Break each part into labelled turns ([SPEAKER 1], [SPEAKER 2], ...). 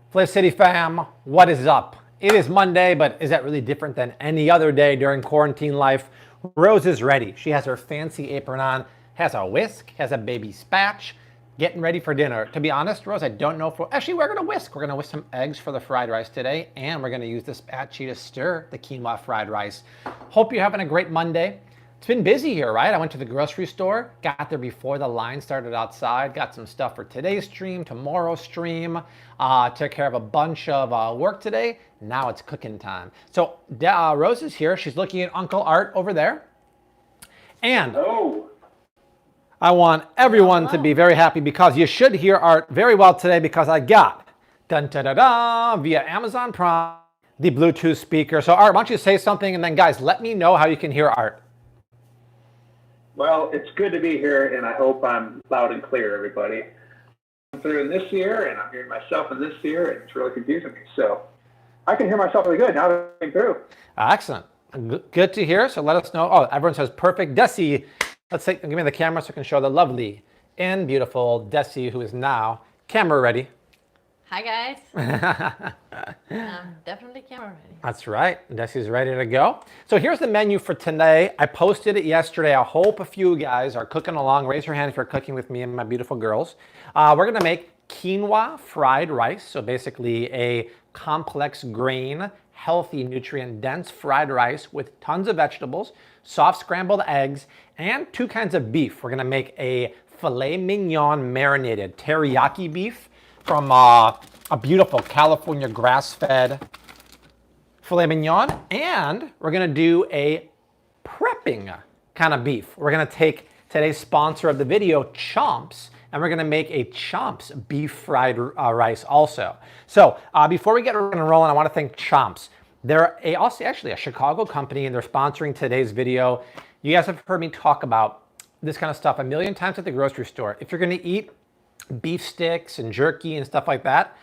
[SPEAKER 1] Flip City fam, what is up? It is Monday, but is that really different than any other day during quarantine life? Rose is ready. She has her fancy apron on, has a whisk, has a baby spatch, getting ready for dinner. To be honest, Rose, I don't know if actually we're gonna whisk. We're gonna whisk some eggs for the fried rice today, and we're gonna use the spatchy to stir the quinoa fried rice. Hope you're having a great Monday. It's been busy here, right? I went to the grocery store, got there before the line started outside, got some stuff for today's stream, tomorrow's stream, took care of a bunch of work today. Now it's cooking time. So Rose is here. She's looking at Uncle Art over there. And I want everyone to be very happy because you should hear Art very well today because I got, via Amazon Prime, the Bluetooth speaker. So Art, why don't you say something and then guys, let me know how you can hear Art.
[SPEAKER 2] Well, it's good to be here, and I hope I'm loud and clear, everybody. I'm through in this ear, and I'm hearing myself in this ear, and it's really confusing me. So I can hear myself really good now that I'm through.
[SPEAKER 1] Excellent. Good to hear. So let us know. Oh, everyone says perfect. Desi, let's say, give me the camera so I can show the lovely and beautiful Desi, who is now camera ready.
[SPEAKER 3] Hi, guys. I'm definitely camera ready.
[SPEAKER 1] That's right. Desi's ready to go. So here's the menu for today. I posted it yesterday. I hope a few guys are cooking along. Raise your hand if you're cooking with me and my beautiful girls. We're going to make quinoa fried rice. So basically a complex grain, healthy, nutrient-dense fried rice with tons of vegetables, soft scrambled eggs, and two kinds of beef. We're going to make a filet mignon marinated teriyaki beef from a beautiful California grass-fed filet mignon, and we're gonna do a prepping kind of beef. We're gonna take today's sponsor of the video, Chomps, and we're gonna make a Chomps beef fried rice also. So before we get rolling, I wanna thank Chomps. They're actually a Chicago company, and they're sponsoring today's video. You guys have heard me talk about this kind of stuff a million times at the grocery store. If you're gonna eat beef sticks and jerky and stuff like that,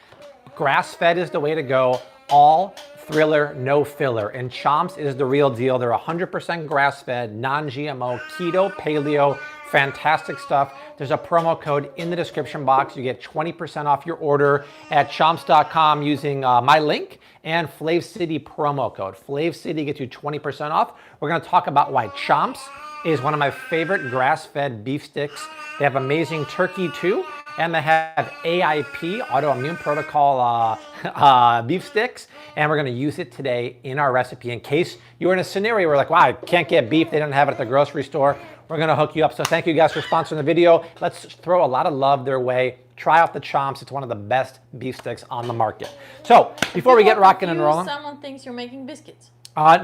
[SPEAKER 1] grass-fed is the way to go. All thriller, no filler. And Chomps is the real deal. They're 100% grass-fed, non-GMO, keto, paleo, fantastic stuff. There's a promo code in the description box. You get 20% off your order at chomps.com using my link and Flav City promo code. Flav City gets you 20% off. We're gonna talk about why Chomps is one of my favorite grass-fed beef sticks. They have amazing turkey too. And they have AIP, autoimmune protocol beef sticks. And we're gonna use it today in our recipe in case you're in a scenario where like, wow, I can't get beef, they don't have it at the grocery store. We're gonna hook you up. So thank you guys for sponsoring the video. Let's throw a lot of love their way. Try out the Chomps. It's one of the best beef sticks on the market. So before we get rocking and rolling.
[SPEAKER 3] Someone thinks you're making biscuits.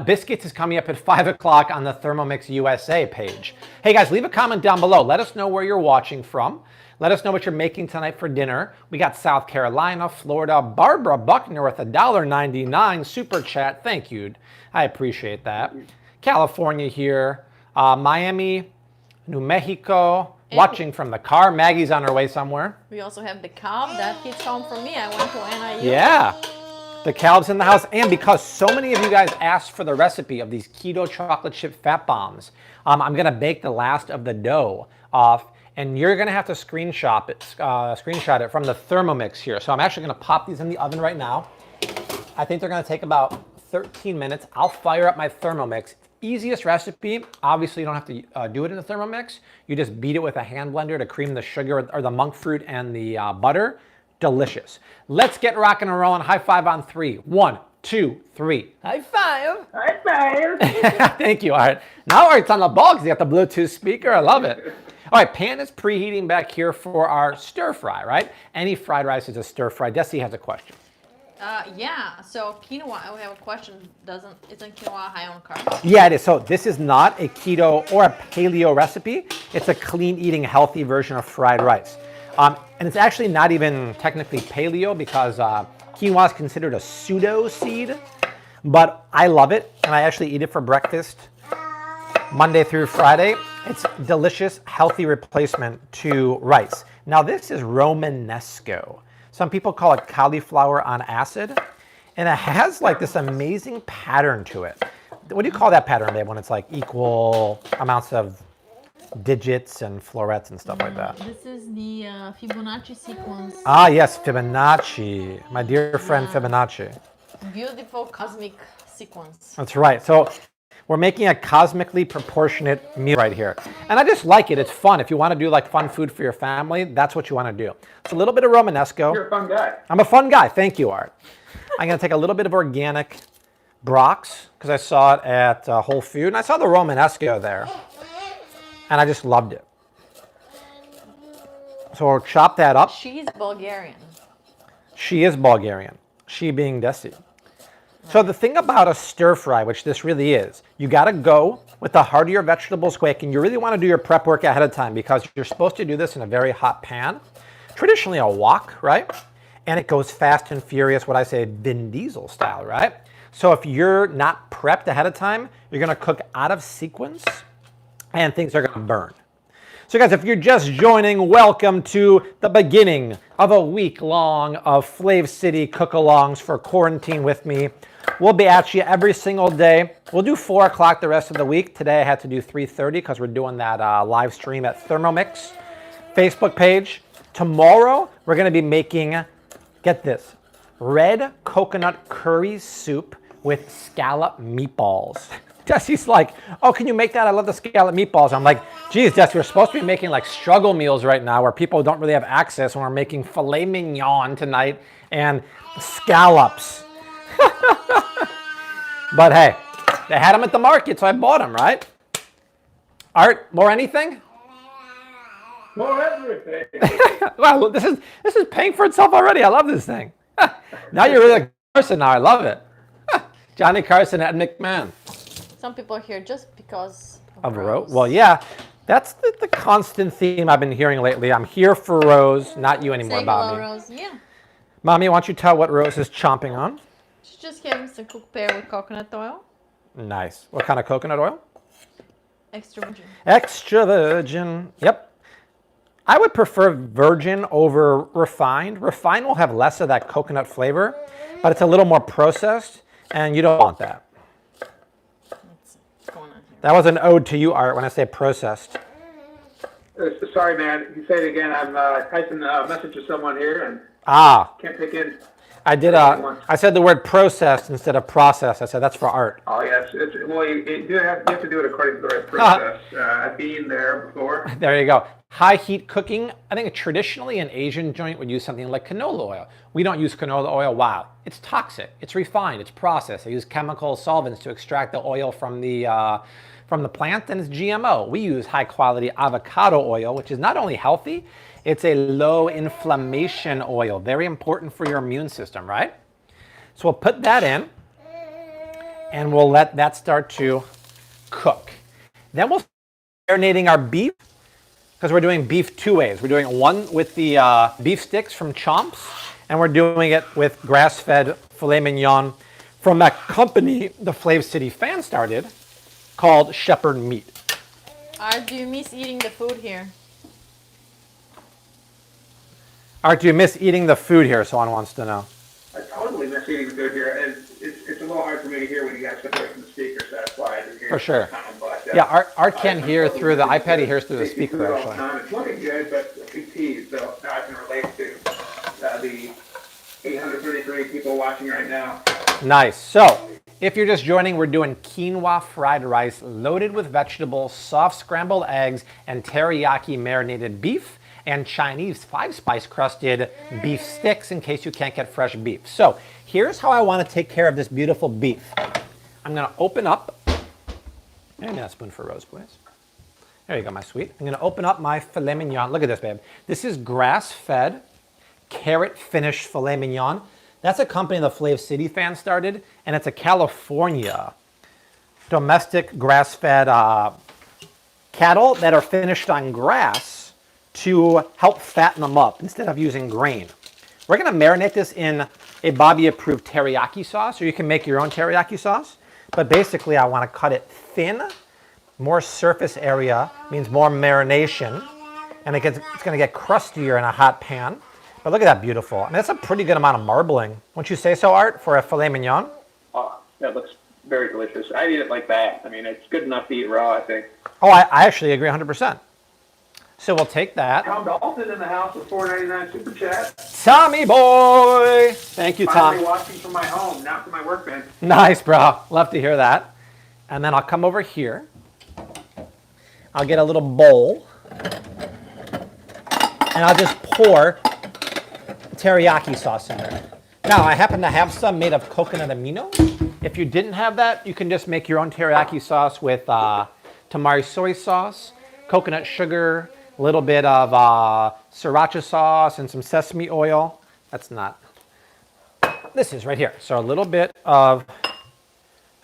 [SPEAKER 1] Biscuits is coming up at 5 o'clock on the Thermomix USA page. Hey guys, leave a comment down below. Let us know where you're watching from. Let us know what you're making tonight for dinner. We got South Carolina, Florida, Barbara Buckner with $1.99 super chat. Thank you. I appreciate that. California here, Miami, New Mexico, and watching from the car. Maggie's on her way somewhere.
[SPEAKER 3] We also have the cow that hits home for me. I went to NIU.
[SPEAKER 1] Yeah. The Calb's in the house, and because so many of you guys asked for the recipe of these keto chocolate chip fat bombs, I'm gonna bake the last of the dough off, and you're gonna have to screenshot it from the Thermomix here. So I'm actually gonna pop these in the oven right now. I think they're gonna take about 13 minutes. I'll fire up my Thermomix. Easiest recipe, obviously you don't have to do it in the Thermomix. You just beat it with a hand blender to cream the sugar or the monk fruit and the butter. Delicious. Let's get rocking and rolling. High five on 3. 1, 2, 3. High five.
[SPEAKER 2] High five.
[SPEAKER 1] Thank you, Art. Now Art's on the ball because you got the Bluetooth speaker. I love it. All right, pan is preheating back here for our stir fry, right? Any fried rice is a stir fry. Desi has a question.
[SPEAKER 3] Yeah, so quinoa, I have a question. Isn't quinoa high on carbs?
[SPEAKER 1] Yeah, it is. So this is not a keto or a paleo recipe. It's a clean eating, healthy version of fried rice. And it's actually not even technically paleo because quinoa is considered a pseudo seed, but I love it and I actually eat it for breakfast Monday through Friday. It's delicious, healthy replacement to rice. Now this is Romanesco. Some people call it cauliflower on acid, and it has like this amazing pattern to it. What do you call that pattern, babe, when it's like equal amounts of digits and florets and stuff like that.
[SPEAKER 3] This is the Fibonacci sequence.
[SPEAKER 1] Ah, yes, Fibonacci. My dear friend Fibonacci.
[SPEAKER 3] Beautiful cosmic sequence.
[SPEAKER 1] That's right. So we're making a cosmically proportionate meal right here. And I just like it. It's fun. If you want to do like fun food for your family, that's what you want to do. It's a little bit of Romanesco.
[SPEAKER 2] You're a fun guy.
[SPEAKER 1] I'm a fun guy. Thank you, Art. I'm going to take a little bit of organic Brock's because I saw it at Whole Food. And I saw the Romanesco there. And I just loved it. So we'll chop that up.
[SPEAKER 3] She's Bulgarian.
[SPEAKER 1] She is Bulgarian. She being Desi. So the thing about a stir fry, which this really is, you got to go with the heart of your vegetables quick, and you really want to do your prep work ahead of time because you're supposed to do this in a very hot pan, traditionally a wok, right? And it goes fast and furious, what I say, Vin Diesel style, right? So if you're not prepped ahead of time, you're going to cook out of sequence, and things are going to burn. So guys, if you're just joining, welcome to the beginning of a week long of Flav City cook-alongs for quarantine with me. We'll be at you every single day. We'll do 4 o'clock the rest of the week. Today I had to do 3:30 because we're doing that live stream at Thermomix Facebook page. Tomorrow we're going to be making, get this, red coconut curry soup with scallop meatballs. Jesse's like, oh, can you make that? I love the scallop meatballs. I'm like, geez, Jesse, we're supposed to be making like struggle meals right now where people don't really have access when we're making filet mignon tonight and scallops. But hey, they had them at the market, so I bought them, right? Art, more anything?
[SPEAKER 2] More everything.
[SPEAKER 1] Wow, this is paying for itself already. I love this thing. Now you're really a Carson now. I love it. Johnny Carson at McMahon.
[SPEAKER 3] Some people are here just because
[SPEAKER 1] of Rose. Well, yeah, that's the constant theme I've been hearing lately. I'm here for Rose, not you anymore,
[SPEAKER 3] Say
[SPEAKER 1] Bobby.
[SPEAKER 3] hello, Rose. Yeah.
[SPEAKER 1] Mommy, why don't you tell what Rose is chomping on?
[SPEAKER 3] She's just having some cooked pear with coconut oil.
[SPEAKER 1] Nice. What kind of coconut oil?
[SPEAKER 3] Extra virgin.
[SPEAKER 1] Extra virgin. Yep. I would prefer virgin over refined. Refined will have less of that coconut flavor, but it's a little more processed, and you don't want that.
[SPEAKER 3] What's going on here?
[SPEAKER 1] That was an ode to you, Art, when I say processed.
[SPEAKER 2] Sorry, man. You say it again. I'm typing a message to someone here and can't pick in.
[SPEAKER 1] I did. I said the word processed instead of processed. I said that's for Art.
[SPEAKER 2] Oh, yes. Well, you have to do it according to the right process. I've been there before.
[SPEAKER 1] There you go. High heat cooking. I think traditionally an Asian joint would use something like canola oil. We don't use canola oil. Wow. It's toxic. It's refined. It's processed. They use chemical solvents to extract the oil from the plant, and it's GMO. We use high quality avocado oil, which is not only healthy, it's a low inflammation oil. Very important for your immune system, right? So we'll put that in and we'll let that start to cook. Then we'll start marinating our beef because we're doing beef 2 ways. We're doing one with the beef sticks from Chomps, and we're doing it with grass-fed filet mignon from that company the Flav City fan started called Shepherd Meat.
[SPEAKER 3] Art, do you miss eating the food here?
[SPEAKER 1] Art, do you miss eating the food here? Someone wants to know.
[SPEAKER 2] I totally miss eating the food here. And it's a little hard for me to hear when you guys step away from the speakers. That's why I didn't hear.
[SPEAKER 1] For sure.
[SPEAKER 2] But,
[SPEAKER 1] Yeah, Art can't hear through the iPad. He hears through the speaker, actually.
[SPEAKER 2] It's looking good, but a big tease. So now I can relate to the 833 people watching right now.
[SPEAKER 1] Nice. So, if you're just joining, we're doing quinoa fried rice loaded with vegetables, soft scrambled eggs, and teriyaki marinated beef, and Chinese 5-spice crusted beef sticks in case you can't get fresh beef. So, here's how I want to take care of this beautiful beef. I'm going to open up, and a spoon for Rose, please. There you go, my sweet. I'm going to open up my filet mignon. Look at this, babe. This is grass-fed, carrot-finished filet mignon. That's a company the Flav City fan started, and it's a California domestic grass-fed cattle that are finished on grass to help fatten them up instead of using grain. We're going to marinate this in a Bobby-approved teriyaki sauce, or you can make your own teriyaki sauce. But basically, I want to cut it thin. More surface area means more marination, and it's going to get crustier in a hot pan. But look at that beautiful. I mean, that's a pretty good amount of marbling. Wouldn't you say so, Art, for a filet mignon?
[SPEAKER 2] That looks very delicious. I eat it like that. I mean, it's good enough to eat raw, I think.
[SPEAKER 1] Oh, I actually agree 100%. So we'll take that.
[SPEAKER 2] Tom Dalton in the house with $4.99 super chat.
[SPEAKER 1] Tommy boy. Thank you, Tom.
[SPEAKER 2] Finally watching from my home, not from my workbench.
[SPEAKER 1] Nice, bro. Love to hear that. And then I'll come over here. I'll get a little bowl. And I'll just pour teriyaki sauce in there. Now, I happen to have some made of coconut amino. If you didn't have that, you can just make your own teriyaki sauce with tamari soy sauce, coconut sugar, a little bit of sriracha sauce, and some sesame oil. That's not. This is right here. So a little bit of,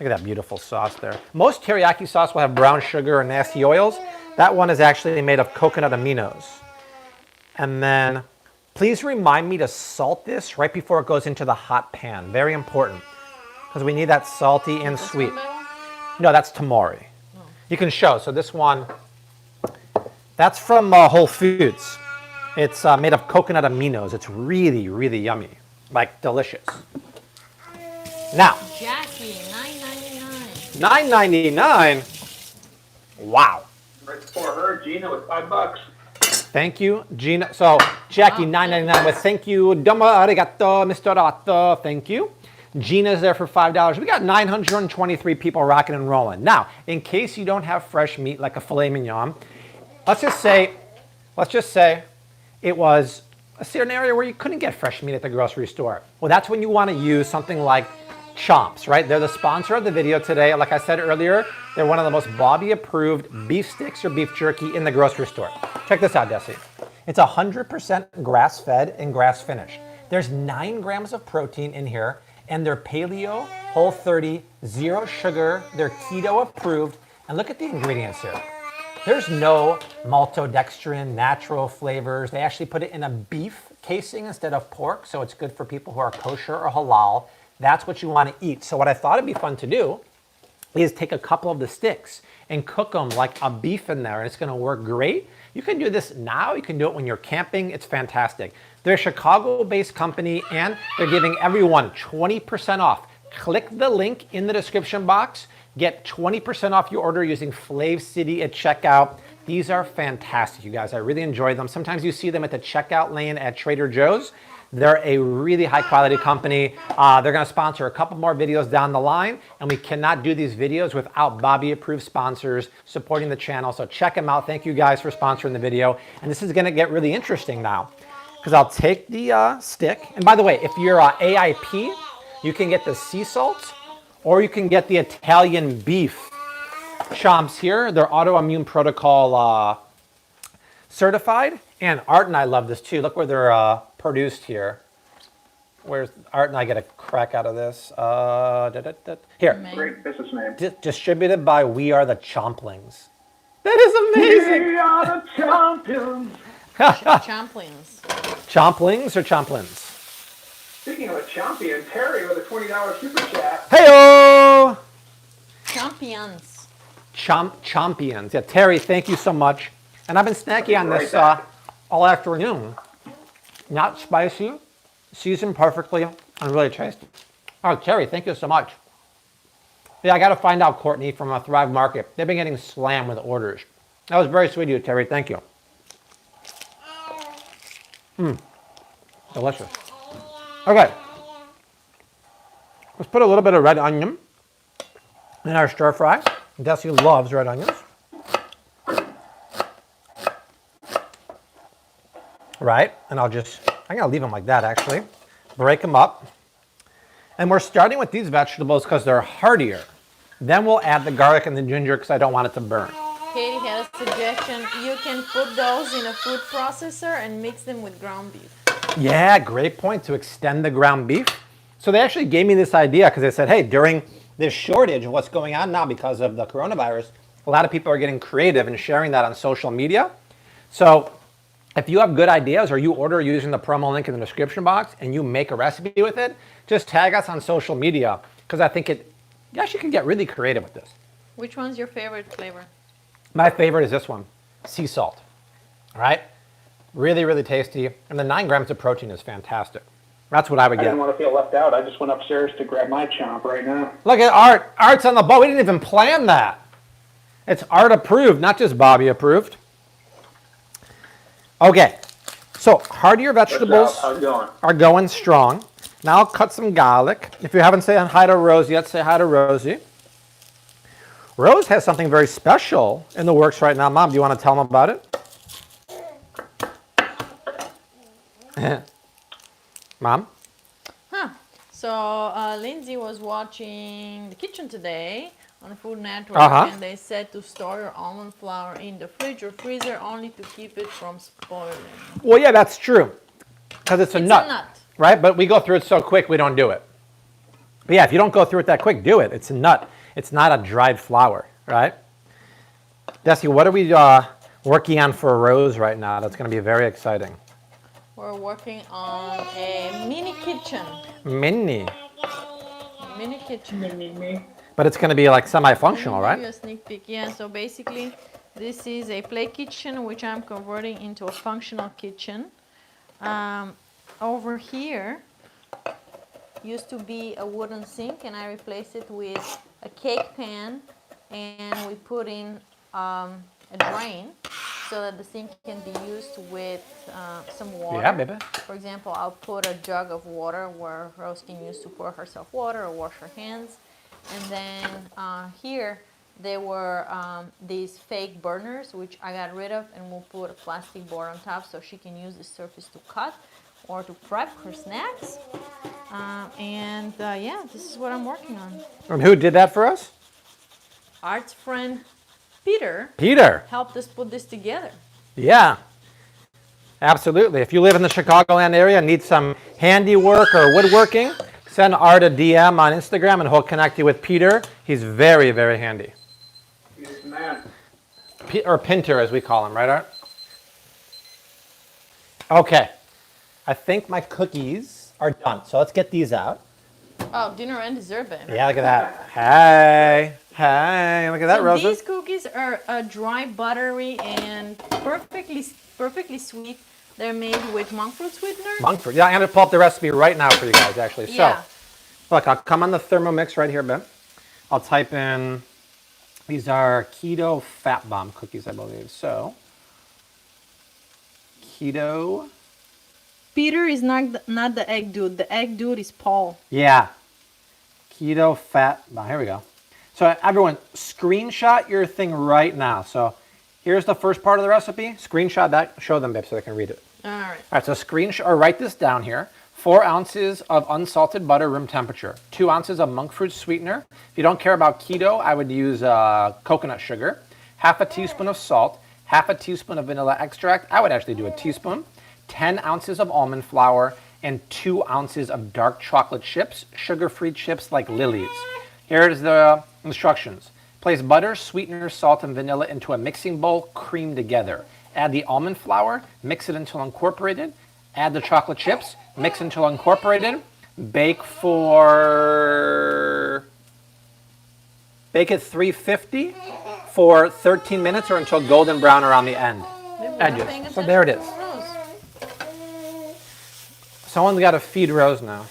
[SPEAKER 1] look at that beautiful sauce there. Most teriyaki sauce will have brown sugar and nasty oils. That one is actually made of coconut aminos. And then please remind me to salt this right before it goes into the hot pan. Very important, because we need that salty and sweet. No, that's tamari. Oh. You can show. So this one, that's from Whole Foods. It's made of coconut aminos. It's really, really yummy, like delicious. Now,
[SPEAKER 3] Jackie, $9.99.
[SPEAKER 1] $9.99. Wow.
[SPEAKER 2] Right before her, Gina with $5.
[SPEAKER 1] Thank you, Gina. So, Jackie, $9.99 with thank you. Domo arigato, Mr. Rato. Thank you. Gina's there for $5. We got 923 people rocking and rolling. Now, in case you don't have fresh meat like a filet mignon, let's just say it was a scenario where you couldn't get fresh meat at the grocery store. Well, that's when you want to use something like Chomps, right? They're the sponsor of the video today. Like I said earlier, they're one of the most Bobby-approved beef sticks or beef jerky in the grocery store. Check this out, Desi. It's 100% grass-fed and grass-finished. There's 9 grams of protein in here, and they're paleo, whole 30, zero sugar, they're keto approved, and look at the ingredients here. There's no maltodextrin, natural flavors. They actually put it in a beef casing instead of pork, so it's good for people who are kosher or halal. That's what you want to eat. So what I thought it'd be fun to do is take a couple of the sticks and cook them like a beef in there, and it's going to work great. You can do this now. You can do it when you're camping. It's fantastic. They're a Chicago-based company, and they're giving everyone 20% off. Click the link in the description box. Get 20% off your order using Flav City at checkout. These are fantastic, you guys. I really enjoy them. Sometimes you see them at the checkout lane at Trader Joe's. They're a really high quality company. They're going to sponsor a couple more videos down the line, and we cannot do these videos without Bobby approved sponsors supporting the channel. So check them out. Thank you guys for sponsoring the video. And this is going to get really interesting now, because I'll take the stick. And by the way, if you're AIP, you can get the sea salt, or you can get the Italian beef Chomps here. They're autoimmune protocol certified. And Art and I love this too. Look where they're produced here. Where's Art and I get a crack out of this? Here.
[SPEAKER 2] Great business name.
[SPEAKER 1] Distributed by We Are the Chomplings. That is amazing.
[SPEAKER 2] We are the champions.
[SPEAKER 3] Chomplings.
[SPEAKER 1] Chomplings or chomplins?
[SPEAKER 2] Speaking of a champion, Terry with a $20 super chat.
[SPEAKER 1] Hey-o!
[SPEAKER 3] Champions.
[SPEAKER 1] Chompions. Yeah, Terry, thank you so much. And I've been snacking on this all afternoon. Not spicy, seasoned perfectly, and really tasty. Oh, Terry, thank you so much. Yeah, I got to find out Courtney from Thrive Market. They've been getting slammed with orders. That was very sweet of you, Terry. Thank you. Delicious. Okay. Let's put a little bit of red onion in our stir fry. Desi loves red onions. Right, and I'm gonna leave them like that actually. Break them up. And we're starting with these vegetables because they're heartier. Then we'll add the garlic and the ginger because I don't want it to burn.
[SPEAKER 3] Katie had a suggestion. You can put those in a food processor and mix them with ground beef.
[SPEAKER 1] Yeah, great point, to extend the ground beef. So they actually gave me this idea because they said, hey, during this shortage of what's going on now because of the coronavirus, a lot of people are getting creative and sharing that on social media. So if you have good ideas or you order using the promo link in the description box and you make a recipe with it, just tag us on social media because I think you actually can get really creative with this.
[SPEAKER 3] Which one's your favorite flavor?
[SPEAKER 1] My favorite is this one, sea salt. All right? Really, really tasty. And the 9 grams of protein is fantastic. That's what I would
[SPEAKER 2] I
[SPEAKER 1] get.
[SPEAKER 2] didn't want to feel left out. I just went upstairs to grab my chomp right now.
[SPEAKER 1] Look at Art. Art's on the ball. We didn't even plan that. It's Art approved, not just Bobby approved. Okay. So heartier vegetables
[SPEAKER 2] How's it going?
[SPEAKER 1] are going strong. Now I'll cut some garlic. If you haven't said hi to Rosie yet, say hi to Rosie. Rose has something very special in the works right now. Mom, do you want to tell them about it? Mom?
[SPEAKER 3] Huh. So Lindsay was watching The Kitchen today on the Food Network, and they said to store your almond flour in the fridge or freezer only to keep it from spoiling.
[SPEAKER 1] Well, yeah, that's true. Because it's a nut. Right? But we go through it so quick, we don't do it. But yeah, if you don't go through it that quick, do it. It's a nut. It's not a dried flour, right? Desi, what are we working on for Rose right now? That's going to be very exciting.
[SPEAKER 3] We're working on a mini kitchen.
[SPEAKER 1] Mini
[SPEAKER 3] kitchen.
[SPEAKER 2] Mini.
[SPEAKER 1] But it's going to be like semi-functional, right?
[SPEAKER 3] Give you a sneak peek. Yeah, so basically this is a play kitchen which I'm converting into a functional kitchen. Over here used to be a wooden sink, and I replaced it with a cake pan, and we put in a drain so that the sink can be used with some water.
[SPEAKER 1] Yeah, baby.
[SPEAKER 3] For example, I'll put a jug of water where Rose can use to pour herself water or wash her hands. And then here there were these fake burners, which I got rid of, and we'll put a plastic board on top so she can use the surface to cut or to prep her snacks. Yeah, this is what I'm working on.
[SPEAKER 1] And who did that for us?
[SPEAKER 3] Art's friend Peter helped us put this together.
[SPEAKER 1] Yeah, absolutely. If you live in the Chicagoland area and need some handiwork or woodworking, send Art a DM on Instagram and he'll connect you with Peter. He's very, very handy.
[SPEAKER 2] He's the man.
[SPEAKER 1] Or Pinter, as we call him, right, Art? Okay. I think my cookies are done. So let's get these out.
[SPEAKER 3] Oh, dinner and dessert, baby.
[SPEAKER 1] Yeah, look at that. Hey, look at that, Rosa.
[SPEAKER 3] These cookies are dry, buttery, and perfectly sweet. They're made with monk fruit sweetener.
[SPEAKER 1] Monk fruit. Yeah, I'm going to pull up the recipe right now for you guys, actually.
[SPEAKER 3] Yeah.
[SPEAKER 1] So, look, I'll come on the Thermomix right here, Ben. I'll type in, these are keto fat bomb cookies, I believe. So, keto.
[SPEAKER 3] Peter is not the egg dude. The egg dude is Paul.
[SPEAKER 1] Yeah. Keto fat bomb. Here we go. So, everyone, screenshot your thing right now. So, here's the first part of the recipe. Screenshot that. Show them, babe, so they can read it.
[SPEAKER 3] All right.
[SPEAKER 1] All right, so screenshot or write this down here. 4 ounces of unsalted butter, room temperature. 2 ounces of monk fruit sweetener. If you don't care about keto, I would use coconut sugar. Half a teaspoon of salt. Half a teaspoon of vanilla extract. I would actually do a teaspoon. 10 ounces of almond flour. And 2 ounces of dark chocolate chips, sugar-free chips like Lily's. Here's the instructions. Place butter, sweetener, salt, and vanilla into a mixing bowl, cream together. Add the almond flour, mix it until incorporated. Add the chocolate chips, mix until incorporated. Bake at 350 for 13 minutes or until golden brown around the edges. So there it is. Someone's got to feed Rose now.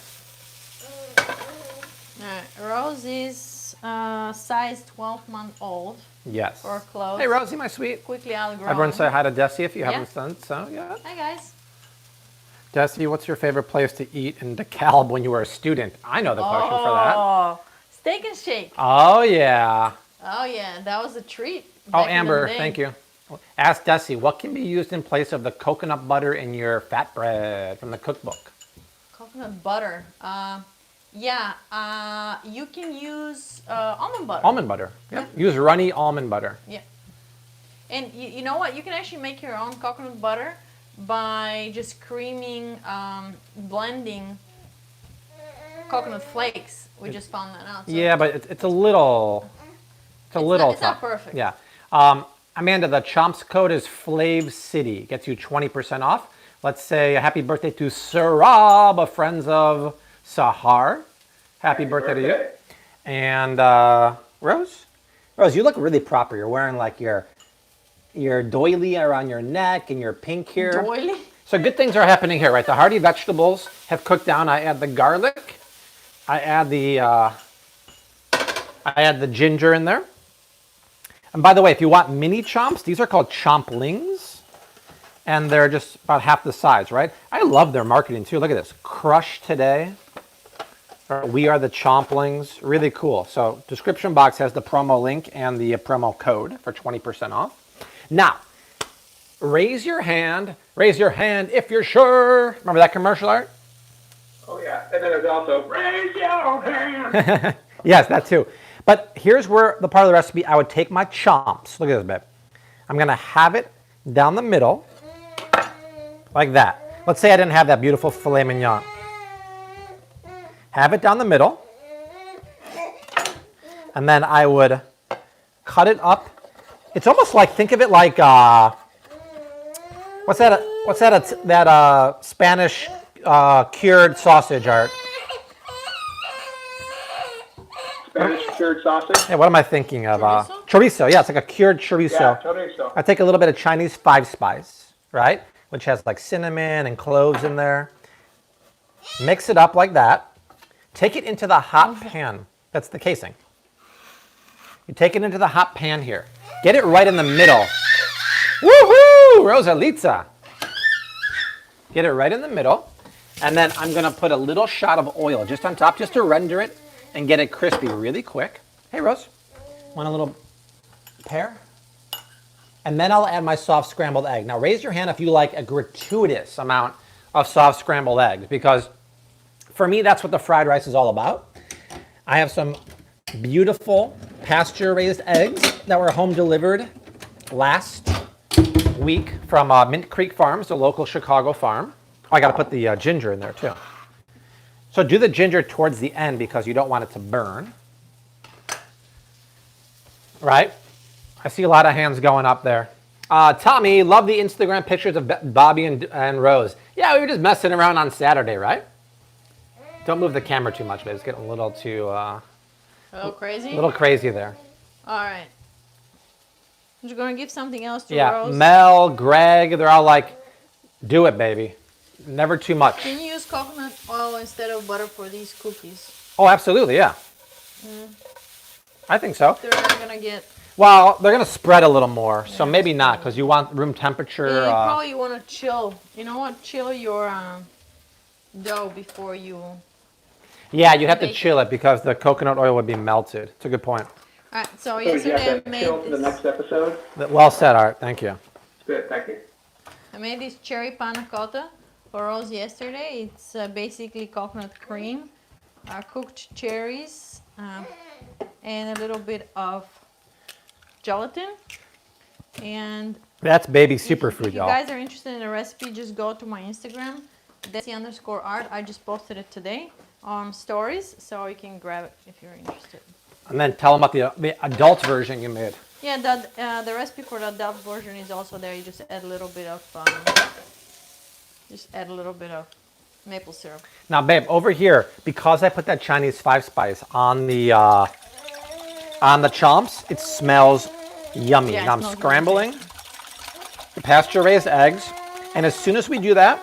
[SPEAKER 3] Rose is size 12-month-old.
[SPEAKER 1] Yes.
[SPEAKER 3] For clothes.
[SPEAKER 1] Hey, Rosie, my sweet.
[SPEAKER 3] Quickly outgrown.
[SPEAKER 1] Everyone say hi to Desi if you haven't done so. Yeah.
[SPEAKER 3] Hi, guys.
[SPEAKER 1] Desi, what's your favorite place to eat in DeKalb when you were a student? I know the question for that.
[SPEAKER 3] Oh, Steak and Shake.
[SPEAKER 1] Oh, yeah.
[SPEAKER 3] Oh, yeah. That was a treat.
[SPEAKER 1] Oh, Amber, thank you. Ask Desi, what can be used in place of the coconut butter in your fat bread from the cookbook?
[SPEAKER 3] Coconut butter. You can use almond butter.
[SPEAKER 1] Almond butter. Yep. Yeah. Use runny almond butter.
[SPEAKER 3] Yeah. And you know what? You can actually make your own coconut butter by just blending coconut flakes. We just found that out. So
[SPEAKER 1] yeah, but it's a little... It's
[SPEAKER 3] not perfect.
[SPEAKER 1] Yeah. Amanda, the Chomps code is Flav City. Gets you 20% off. Let's say a happy birthday to Sarab, a friends of Sahar. Happy birthday to you. And Rose, you look really proper. You're wearing like your doily around your neck and your pink here.
[SPEAKER 3] Doily?
[SPEAKER 1] So good things are happening here, right? The hearty vegetables have cooked down. I add the garlic. I add the ginger in there. And by the way, if you want mini chomps, these are called chomplings. And they're just about half the size, right? I love their marketing too. Look at this. Crush today. We are the chomplings. Really cool. So description box has the promo link and the promo code for 20% off. Now, raise your hand if you're sure. Remember that commercial, Art?
[SPEAKER 2] Oh, yeah. And then there's also, raise your hand.
[SPEAKER 1] Yes, that too. But here's where the part of the recipe, I would take my chomps. Look at this, babe. I'm going to have it down the middle, like that. Let's say I didn't have that beautiful filet mignon. Have it down the middle. And then I would cut it up. It's almost like, think of it like, what's that Spanish cured sausage, Art?
[SPEAKER 2] Spanish cured sausage?
[SPEAKER 1] Yeah, what am I thinking of?
[SPEAKER 3] Chorizo?
[SPEAKER 1] Chorizo, yeah, it's like a cured chorizo.
[SPEAKER 2] Yeah, chorizo.
[SPEAKER 1] I take a little bit of Chinese 5-spice, right? Which has like cinnamon and cloves in there. Mix it up like that. Take it into the hot pan. That's the casing. You take it into the hot pan here. Get it right in the middle. Woohoo! Rosalita. Get it right in the middle. And then I'm going to put a little shot of oil just on top, just to render it and get it crispy really quick. Hey, Rose. Want a little pear? And then I'll add my soft scrambled egg. Now, raise your hand if you like a gratuitous amount of soft scrambled eggs, because for me, that's what the fried rice is all about. I have some beautiful pasture-raised eggs that were home delivered last week from Mint Creek Farms, the local Chicago farm. Oh, I got to put the ginger in there too. So do the ginger towards the end because you don't want it to burn. Right? I see a lot of hands going up there. Tommy, love the Instagram pictures of Bobby and Rose. Yeah, we were just messing around on Saturday, right? Don't move the camera too much, babe. It's getting a little too...
[SPEAKER 3] A little crazy?
[SPEAKER 1] A little crazy there.
[SPEAKER 3] All right. I'm just going to give something else to
[SPEAKER 1] Yeah,
[SPEAKER 3] Rose.
[SPEAKER 1] Mel, Greg, they're all like, do it, baby. Never too much.
[SPEAKER 3] Can you use coconut oil instead of butter for these cookies?
[SPEAKER 1] Oh, absolutely, yeah. I think so.
[SPEAKER 3] They're not going to get...
[SPEAKER 1] Well, they're going to spread a little more, so maybe not, because you want room temperature.
[SPEAKER 3] You probably want to chill. You know what? Chill your dough before you...
[SPEAKER 1] Yeah, you'd have to chill it because the coconut oil would be melted. It's a good point.
[SPEAKER 3] All right, so
[SPEAKER 2] So you
[SPEAKER 3] yesterday
[SPEAKER 2] have
[SPEAKER 3] I
[SPEAKER 2] to
[SPEAKER 3] made
[SPEAKER 2] chill for the next episode?
[SPEAKER 1] Well said, Art. Thank you.
[SPEAKER 2] Good, thank you.
[SPEAKER 3] I made this cherry panna cotta for Rose yesterday. It's basically coconut cream, cooked cherries, and a little bit of gelatin. And
[SPEAKER 1] That's baby
[SPEAKER 3] if
[SPEAKER 1] superfood,
[SPEAKER 3] you
[SPEAKER 1] y'all.
[SPEAKER 3] guys are interested in the recipe, just go to my Instagram, Desi_art. I just posted it today on stories, so you can grab it if you're interested.
[SPEAKER 1] And then tell them about the adult version you made.
[SPEAKER 3] Yeah, the recipe for the adult version is also there. You just add a little bit of maple syrup.
[SPEAKER 1] Now, babe, over here, because I put that Chinese 5-spice on the chomps, it smells yummy.
[SPEAKER 3] Yeah, it
[SPEAKER 1] now I'm
[SPEAKER 3] smells
[SPEAKER 1] scrambling the pasture-raised eggs, and as soon as we do that,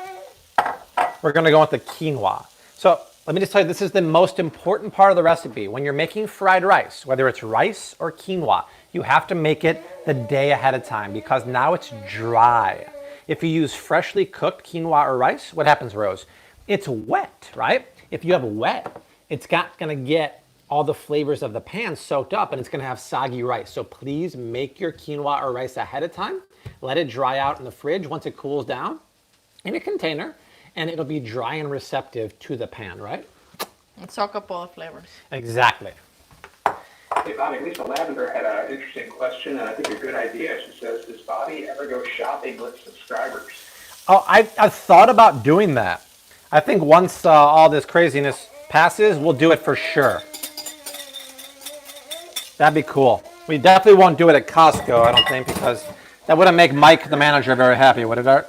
[SPEAKER 1] we're going to go with the quinoa. So let me just tell you, this is the most important part of the recipe. When you're making fried rice, whether it's rice or quinoa, you have to make it the day ahead of time because now it's dry. If you use freshly cooked quinoa or rice, what happens, Rose? It's wet, right? If you have wet, it's going to get all the flavors of the pan soaked up and it's going to have soggy rice. So please make your quinoa or rice ahead of time. Let it dry out in the fridge once it cools down in a container, and it'll be dry and receptive to the pan, right?
[SPEAKER 3] And soak up all the flavors.
[SPEAKER 1] Exactly.
[SPEAKER 2] Hey, Bobby, Lisa Lavender had an interesting question, and I think a good idea. She says, does Bobby ever go shopping with subscribers?
[SPEAKER 1] Oh, I've thought about doing that. I think once all this craziness passes, we'll do it for sure. That'd be cool. We definitely won't do it at Costco, I don't think, because that wouldn't make Mike, the manager, very happy, would it, Art?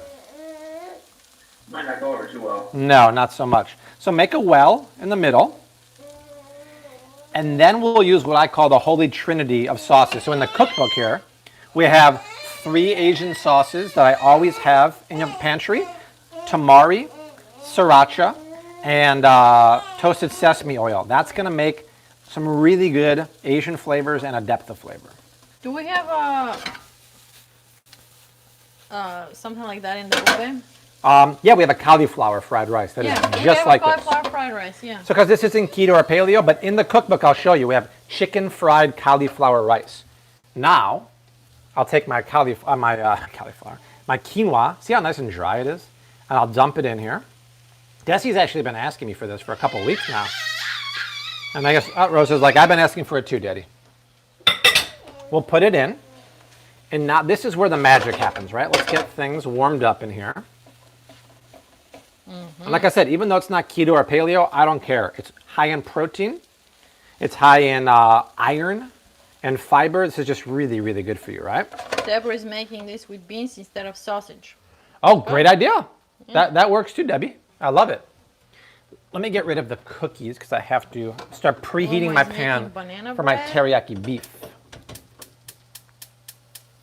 [SPEAKER 2] Might not go over too well.
[SPEAKER 1] No, not so much. So make a well in the middle. And then we'll use what I call the holy trinity of sauces. So in the cookbook here, we have 3 Asian sauces that I always have in your pantry. tamari, sriracha, and toasted sesame oil. That's going to make some really good Asian flavors and a depth of flavor.
[SPEAKER 3] Do we have something like that in the buffet?
[SPEAKER 1] Yeah, we have a cauliflower fried rice that is just like this.
[SPEAKER 3] Cauliflower fried rice, yeah.
[SPEAKER 1] So because this isn't keto or paleo, but in the cookbook I'll show you, we have chicken fried cauliflower rice. Now, I'll take my my quinoa, see how nice and dry it is? And I'll dump it in here. Desi's actually been asking me for this for a couple weeks now. And I guess Rosa's like, I've been asking for it too, Daddy. We'll put it in. And now this is where the magic happens, right? Let's get things warmed up in here. And like I said, even though it's not keto or paleo, I don't care. It's high in protein. It's high in iron and fiber. This is just really, really good for you, right?
[SPEAKER 3] Deborah is making this with beans instead of sausage.
[SPEAKER 1] Oh, great idea. Yeah. That works too, Debbie. I love it. Let me get rid of the cookies because I have to start preheating my pan for my teriyaki beef.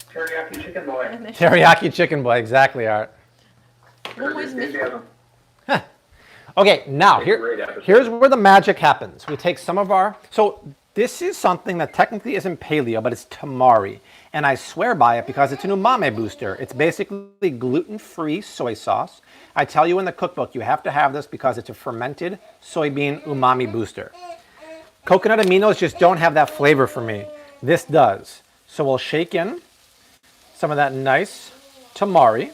[SPEAKER 2] Teriyaki chicken boy.
[SPEAKER 1] Teriyaki chicken boy, exactly, Art. Okay, now here's where the magic happens. We take some of our, so this is something that technically isn't paleo, but it's tamari. And I swear by it because it's an umami booster. It's basically gluten-free soy sauce. I tell you in the cookbook, you have to have this because it's a fermented soybean umami booster. Coconut aminos just don't have that flavor for me. This does. So we'll shake in some of that nice tamari.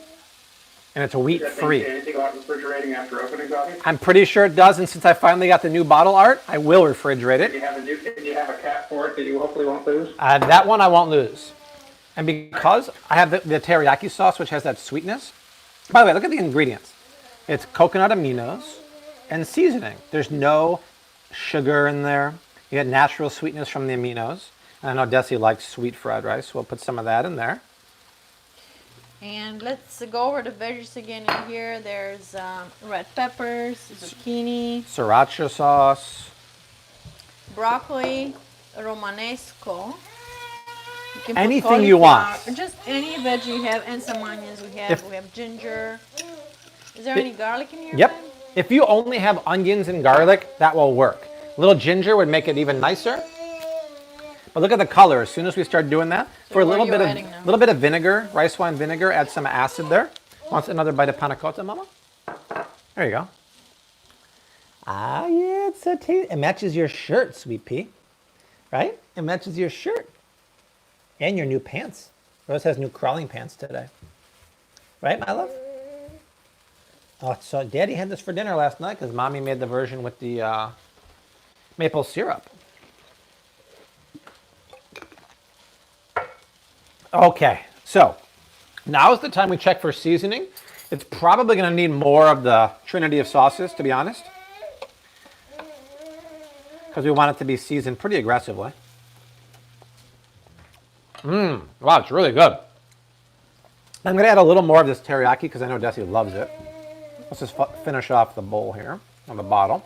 [SPEAKER 1] And it's wheat-free.
[SPEAKER 2] Anything about refrigerating after opening, Bobby?
[SPEAKER 1] I'm pretty sure it does, and since I finally got the new bottle, Art, I will refrigerate it.
[SPEAKER 2] Can you have a cap for it that you hopefully won't lose?
[SPEAKER 1] That one I won't lose. And because I have the teriyaki sauce, which has that sweetness. By the way, look at the ingredients. It's coconut aminos and seasoning. There's no sugar in there. You get natural sweetness from the aminos. And I know Desi likes sweet fried rice, so we'll put some of that in there.
[SPEAKER 3] And let's go over the veggies again in here. There's red peppers, zucchini,
[SPEAKER 1] Sriracha sauce,
[SPEAKER 3] broccoli, romanesco. You can put
[SPEAKER 1] anything you want.
[SPEAKER 3] Just any veggie you have, and some onions we have. We have ginger. Is there any garlic in here?
[SPEAKER 1] Yep.
[SPEAKER 3] Ben?
[SPEAKER 1] If you only have onions and garlic, that will work. A little ginger would make it even nicer. But look at the color. As soon as we start doing that,
[SPEAKER 3] So
[SPEAKER 1] for a little bit of vinegar, rice wine vinegar, add some acid there. Wants another bite of panna cotta, Mama? There you go. Ah, yeah, it's so tasty. It matches your shirt, Sweet Pea. Right? It matches your shirt. And your new pants. Rose has new crawling pants today. Right, my love? Oh, so Daddy had this for dinner last night because Mommy made the version with the maple syrup. Okay, so now is the time we check for seasoning. It's probably going to need more of the trinity of sauces, to be honest, because we want it to be seasoned pretty aggressively. Wow, it's really good. I'm going to add a little more of this teriyaki because I know Desi loves it. Let's just finish off the bowl here on the bottle.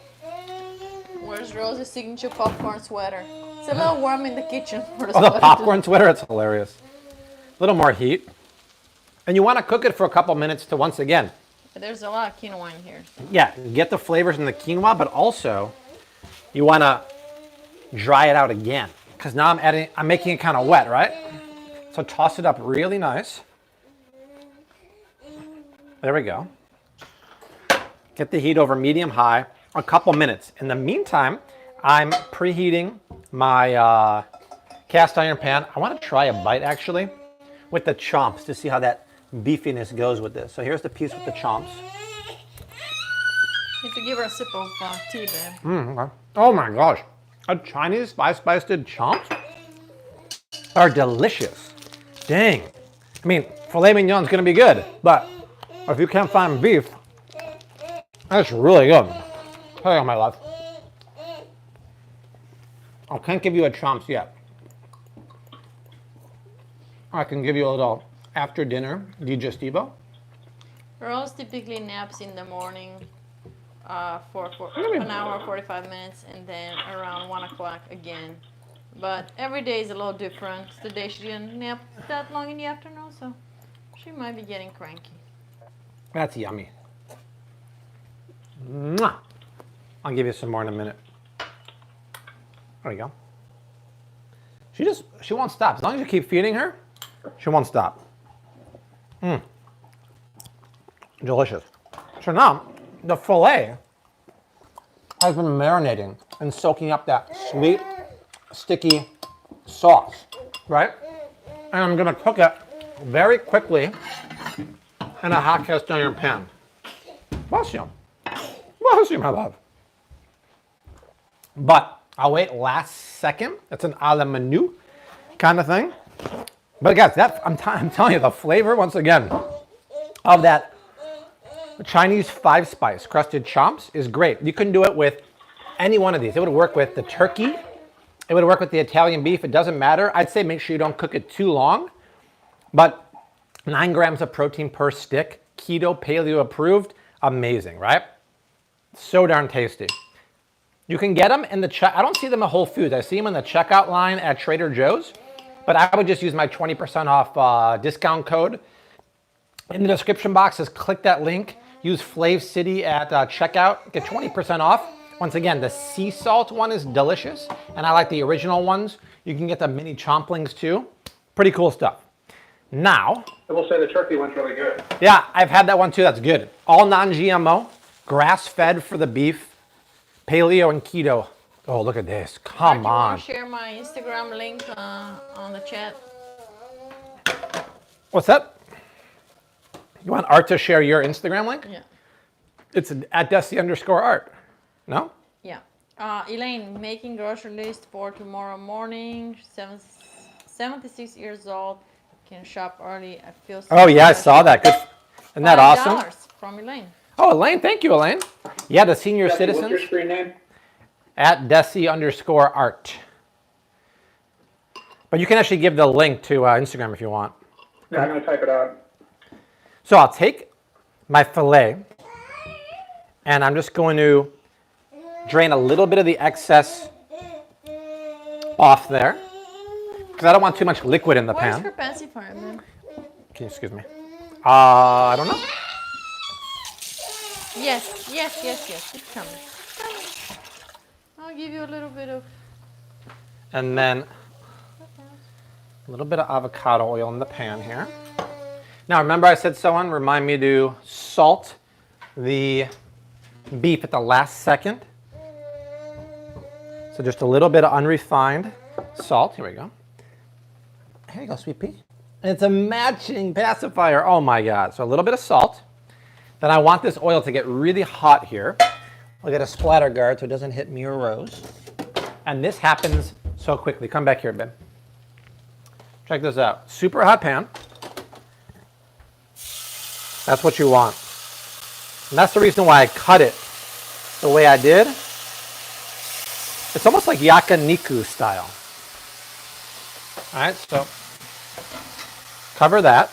[SPEAKER 3] Where's Rose's signature popcorn sweater? It's a little warm in the kitchen for the
[SPEAKER 1] Oh,
[SPEAKER 3] sweater.
[SPEAKER 1] the popcorn sweater, it's hilarious. A little more heat. And you want to cook it for a couple minutes to, once again,
[SPEAKER 3] There's a lot of quinoa in here.
[SPEAKER 1] yeah, get the flavors in the quinoa, but also you want to dry it out again. Because now I'm making it kind of wet, right? So toss it up really nice. There we go. Get the heat over medium-high, a couple minutes. In the meantime, I'm preheating my cast iron pan. I want to try a bite, actually, with the chomps to see how that beefiness goes with this. So here's the piece with the chomps.
[SPEAKER 3] You have to give her a sip of tea, babe.
[SPEAKER 1] Okay. Oh my gosh. A Chinese spiced chomps are delicious. Dang. I mean, filet mignon is going to be good, but if you can't find beef, that's really good. Hang on, my love. I can't give you a chomps yet. I can give you a little after dinner digestivo.
[SPEAKER 3] Rose typically naps in the morning for an hour, 45 minutes, and then around 1 o'clock again. But every day is a little different. Today she didn't nap that long in the afternoon, so she might be getting cranky.
[SPEAKER 1] That's yummy. Mwah. I'll give you some more in a minute. There you go. She won't stop. As long as you keep feeding her, she won't stop. Delicious. So now, the filet has been marinating and soaking up that sweet, sticky sauce, right? And I'm gonna cook it very quickly in a hot cast iron pan. Bless you. Bless you, my love. But I'll wait last second. It's an a la menu kind of thing. But guys, I'm telling you, the flavor, once again, of that Chinese 5-spice crusted chomps is great. You can do it with any one of these. It would work with the turkey. It would work with the Italian beef. It doesn't matter. I'd say make sure you don't cook it too long. But 9 grams of protein per stick, keto, paleo approved, amazing, right? So darn tasty. You can get them in the I don't see them at Whole Foods. I see them in the checkout line at Trader Joe's. But I would just use my 20% off discount code. In the description box, just click that link. Use Flav City at checkout. Get 20% off. Once again, the sea salt one is delicious. And I like the original ones. You can get the mini chomplings too. Pretty cool stuff. Now,
[SPEAKER 2] I will say the turkey one's really good.
[SPEAKER 1] yeah, I've had that one too. That's good. All non-GMO, grass-fed for the beef, paleo and keto. Oh, look at this. Come on.
[SPEAKER 3] Do you want to share my Instagram link on the chat?
[SPEAKER 1] What's that? You want Art to share your Instagram link?
[SPEAKER 3] Yeah.
[SPEAKER 1] It's at Desi_Art. No?
[SPEAKER 3] Yeah. Elaine, making grocery list for tomorrow morning. 76 years old. Can shop early. I feel so
[SPEAKER 1] Oh, yeah, I
[SPEAKER 3] special.
[SPEAKER 1] saw that. Good. Isn't that awesome?
[SPEAKER 3] $5 from Elaine.
[SPEAKER 1] Oh, Elaine. Thank you, Elaine. Yeah, the senior
[SPEAKER 2] Jesse,
[SPEAKER 1] citizens.
[SPEAKER 2] what's your screen name?
[SPEAKER 1] At Desi_Art. But you can actually give the link to Instagram if you want.
[SPEAKER 2] Yeah, I'm going to type it out.
[SPEAKER 1] So I'll take my filet and I'm just going to drain a little bit of the excess off there because I don't want too much liquid in the
[SPEAKER 3] Where's
[SPEAKER 1] pan.
[SPEAKER 3] her pacifier, man?
[SPEAKER 1] Can you excuse me? I don't know.
[SPEAKER 3] Yes. It's coming. I'll give you a little bit of...
[SPEAKER 1] And then a little bit of avocado oil in the pan here. Now remember I said someone remind me to salt the beef at the last second. So just a little bit of unrefined salt. Here we go. Here you go, sweet pea. And it's a matching pacifier. Oh my God. So a little bit of salt. Then I want this oil to get really hot here. I'll get a splatter guard so it doesn't hit me or Rose. And this happens so quickly. Come back here, babe. Check this out. Super hot pan. That's what you want. And that's the reason why I cut it the way I did. It's almost like yakiniku style. All right, so cover that.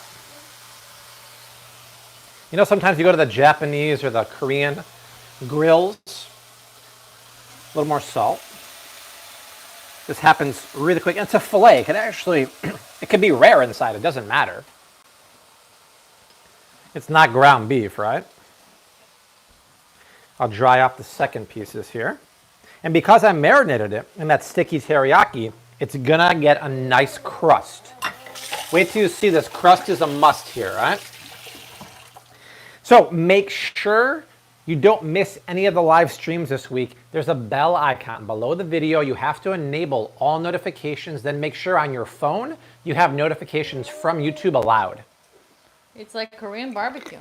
[SPEAKER 1] You know, sometimes you go to the Japanese or the Korean grills, a little more salt. This happens really quick. And it's a filet. It could actually, it could be rare inside. It doesn't matter. It's not ground beef, right? I'll dry off the second pieces here. And because I marinated it in that sticky teriyaki, it's gonna get a nice crust. Wait till you see this. Crust is a must here, right? So make sure you don't miss any of the live streams this week. There's a bell icon below the video. You have to enable all notifications, then make sure on your phone you have notifications from YouTube allowed.
[SPEAKER 3] It's like Korean barbecue.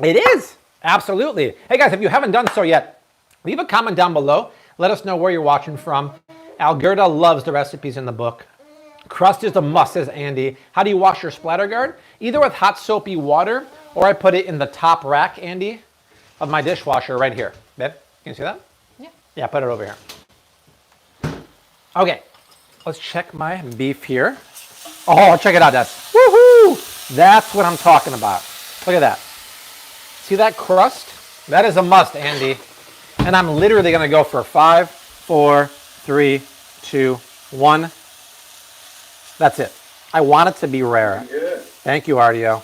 [SPEAKER 1] It is, absolutely. Hey guys, if you haven't done so yet, leave a comment down below. Let us know where you're watching from. Algerta loves the recipes in the book. Crust is a must, says Andy. How do you wash your splatter guard? Either with hot soapy water, or I put it in the top rack, Andy, of my dishwasher right here. Babe, can you see that?
[SPEAKER 3] Yeah.
[SPEAKER 1] Yeah, put it over here. Okay, let's check my beef here. Oh, check it out, Dad. Woohoo! That's what I'm talking about. Look at that. See that crust? That is a must, Andy. And I'm literally gonna go for 5, 4, 3, 2, 1. That's it. I want it to be rare.
[SPEAKER 2] Good.
[SPEAKER 1] Thank you, Artio.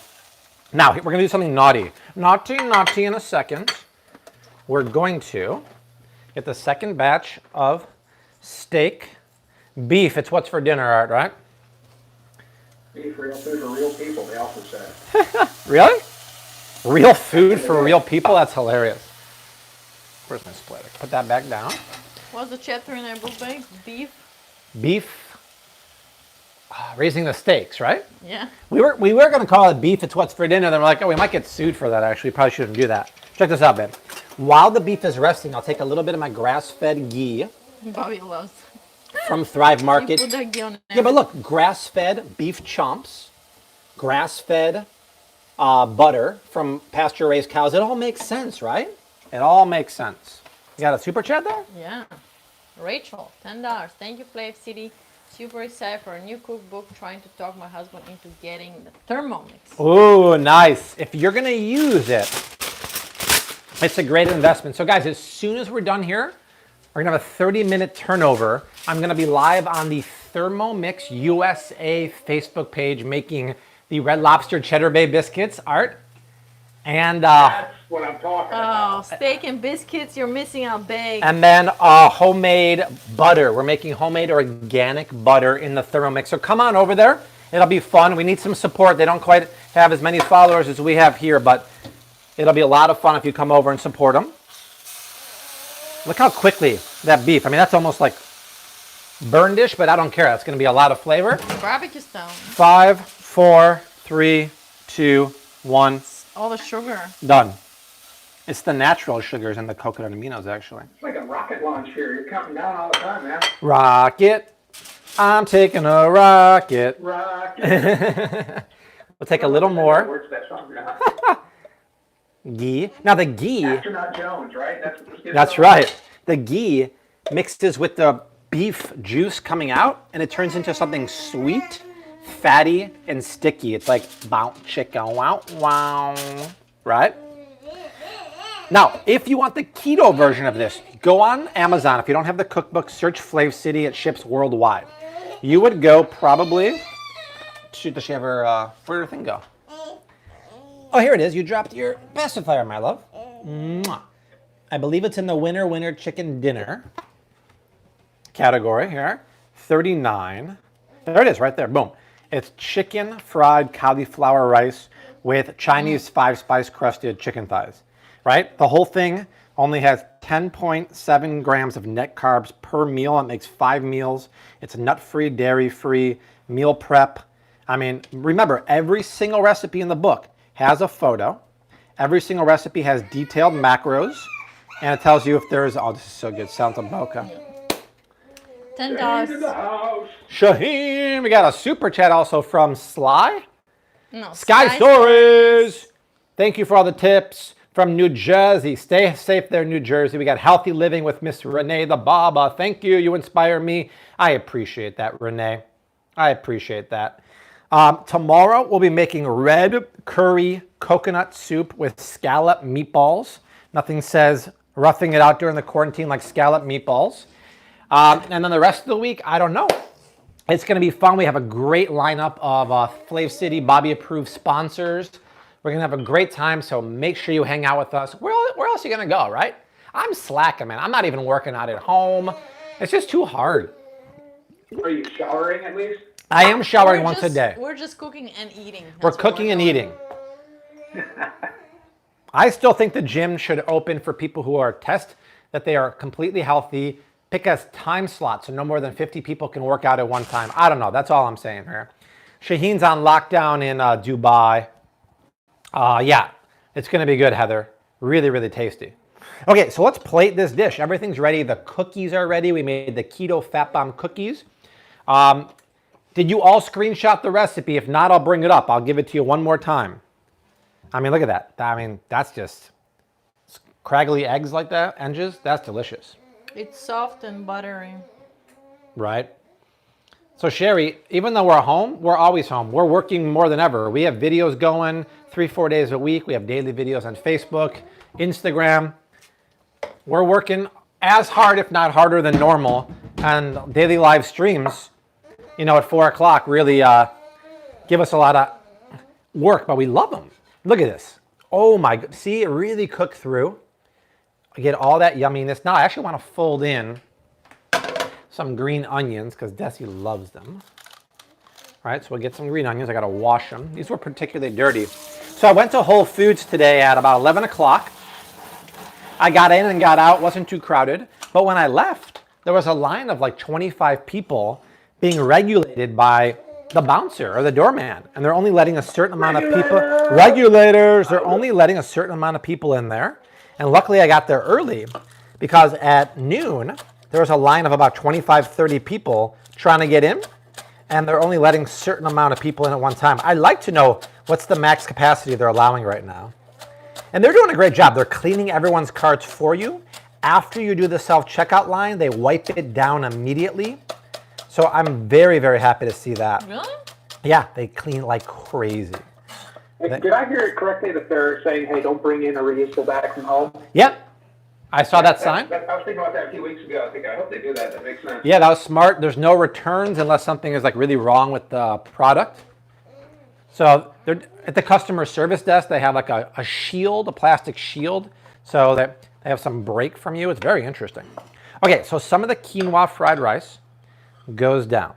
[SPEAKER 1] Now, we're gonna do something naughty. Naughty in a second. we're going to get the second batch of steak. Beef, it's what's for dinner, Art, right?
[SPEAKER 2] Beef, real food for real people, they also said.
[SPEAKER 1] Really? Real food for real people? That's hilarious. Where's my splitter? Put that back down.
[SPEAKER 3] What's the chapter in our book, babe? Beef?
[SPEAKER 1] Beef, raising the stakes, right?
[SPEAKER 3] Yeah.
[SPEAKER 1] We were going to call it beef, it's what's for dinner. Then we're like, oh, we might get sued for that, actually. Probably shouldn't do that. Check this out, babe. While the beef is resting, I'll take a little bit of my grass-fed ghee
[SPEAKER 3] Bobby loves.
[SPEAKER 1] from Thrive Market.
[SPEAKER 3] You put that ghee on
[SPEAKER 1] Yeah, but look, grass-fed beef chomps, grass-fed butter from pasture-raised cows. It all makes sense, right? It all makes sense. You got a super chat there?
[SPEAKER 3] Yeah. Rachel, $10. Thank you, Flav City. Super excited for a new cookbook. Trying to talk my husband into getting the Thermomix.
[SPEAKER 1] Ooh, nice. If you're going to use it, it's a great investment. So guys, as soon as we're done here, we're going to have a 30-minute turnover. I'm going to be live on the Thermomix USA Facebook page making the Red Lobster Cheddar Bay biscuits, Art. And
[SPEAKER 2] That's what I'm talking about.
[SPEAKER 3] Oh, steak and biscuits, you're missing out big.
[SPEAKER 1] and then homemade butter. We're making homemade organic butter in the Thermomix. So come on over there. It'll be fun. We need some support. They don't quite have as many followers as we have here, but it'll be a lot of fun if you come over and support them. Look how quickly that beef, I mean, that's almost like burned-ish, but I don't care. That's going to be a lot of flavor.
[SPEAKER 3] Barbecue stone.
[SPEAKER 1] 5, 4, 3, 2, 1.
[SPEAKER 3] All the sugar.
[SPEAKER 1] Done. It's the natural sugars and the coconut aminos, actually.
[SPEAKER 2] It's like a rocket launch here. You're counting down all the time, man.
[SPEAKER 1] Rocket. I'm taking a rocket.
[SPEAKER 2] Rocket.
[SPEAKER 1] We'll take a little more
[SPEAKER 2] Words that song.
[SPEAKER 1] ghee. Now the ghee,
[SPEAKER 2] Astronaut Jones, right? That's what this gets
[SPEAKER 1] that's
[SPEAKER 2] on.
[SPEAKER 1] right. The ghee mixes with the beef juice coming out, and it turns into something sweet, fatty, and sticky. It's like bow chicken, wow, wow, right? Now, if you want the keto version of this, go on Amazon. If you don't have the cookbook, search Flav City. It ships worldwide. You would go probably to, does she have her, where'd her thing go? Oh, here it is. You dropped your pacifier, my love. Mwah. I believe it's in the winner chicken dinner category here. 39. There it is right there. Boom. It's chicken fried cauliflower rice with Chinese 5-spice crusted chicken thighs, right? The whole thing only has 10.7 grams of net carbs per meal. It makes 5 meals. It's nut-free, dairy-free, meal prep. I mean, remember, every single recipe in the book has a photo. Every single recipe has detailed macros, and it tells you if there's, oh, this is so good, Santa Boca.
[SPEAKER 2] Into the
[SPEAKER 3] $10.
[SPEAKER 2] house.
[SPEAKER 1] Shaheen, we got a super chat also from Sly.
[SPEAKER 3] No,
[SPEAKER 1] Sky Stories. Thank you for all the tips from New Jersey. Stay safe there, New Jersey. We got Healthy Living with Miss Renee the Baba. Thank you. You inspire me. I appreciate that, Renee. I appreciate that. Tomorrow, we'll be making red curry coconut soup with scallop meatballs. Nothing says roughing it out during the quarantine like scallop meatballs. And then the rest of the week, I don't know. It's going to be fun. We have a great lineup of Flav City Bobby-approved sponsors. We're going to have a great time, so make sure you hang out with us. Where else are you going to go, right? I'm slacking, man. I'm not even working out at home. It's just too hard.
[SPEAKER 2] Are you showering at least?
[SPEAKER 1] I am showering
[SPEAKER 3] We're
[SPEAKER 1] once a day.
[SPEAKER 3] We're just cooking and eating.
[SPEAKER 1] We're
[SPEAKER 3] That's what
[SPEAKER 1] cooking and
[SPEAKER 3] doing.
[SPEAKER 1] eating. I still think the gym should open for people who are that they are completely healthy. Pick a time slot so no more than 50 people can work out at one time. I don't know. That's all I'm saying here. Shaheen's on lockdown in Dubai. Yeah, it's going to be good, Heather. Really, really tasty. Okay, so let's plate this dish. Everything's ready. The cookies are ready. We made the keto fat bomb cookies. Did you all screenshot the recipe? If not, I'll bring it up. I'll give it to you one more time. I mean, look at that. I mean, that's just craggly eggs like that, edges. That's delicious.
[SPEAKER 3] It's soft and buttery.
[SPEAKER 1] Right? So Sherry, even though we're home, we're always home. We're working more than ever. We have videos going 3-4 days a week. We have daily videos on Facebook, Instagram. We're working as hard, if not harder than normal. And daily live streams, you know, at 4 o'clock really give us a lot of work, but we love them. Look at this. Oh my, see, it really cooked through. get all that yumminess. Now I actually want to fold in some green onions because Desi loves them. All right, so we'll get some green onions. I got to wash them. These were particularly dirty. So I went to Whole Foods today at about 11 o'clock. I got in and got out. Wasn't too crowded. But when I left, there was a line of like 25 people being regulated by the bouncer or the doorman. And they're only letting a certain amount of people. Regulators! They're only letting a certain amount of people in there. And luckily I got there early because at noon, there was a line of about 25, 30 people trying to get in. And they're only letting a certain amount of people in at one time. I'd like to know what's the max capacity they're allowing right now. And they're doing a great job. They're cleaning everyone's carts for you. After you do the self-checkout line, they wipe it down immediately. So I'm very, very happy to see that.
[SPEAKER 3] Really?
[SPEAKER 1] Yeah, they clean like crazy.
[SPEAKER 2] Hey, did I hear it correctly that they're saying, hey, don't bring in a reusable bag from home?
[SPEAKER 1] Yep. I saw that sign.
[SPEAKER 2] I was thinking about that a few weeks ago. I hope they do that. That makes sense.
[SPEAKER 1] Yeah, that was smart. There's no returns unless something is like really wrong with the product. So they're, at the customer service desk, they have like a shield, a plastic shield, so that they have some break from you. It's very interesting. Okay, so some of the quinoa fried rice goes down,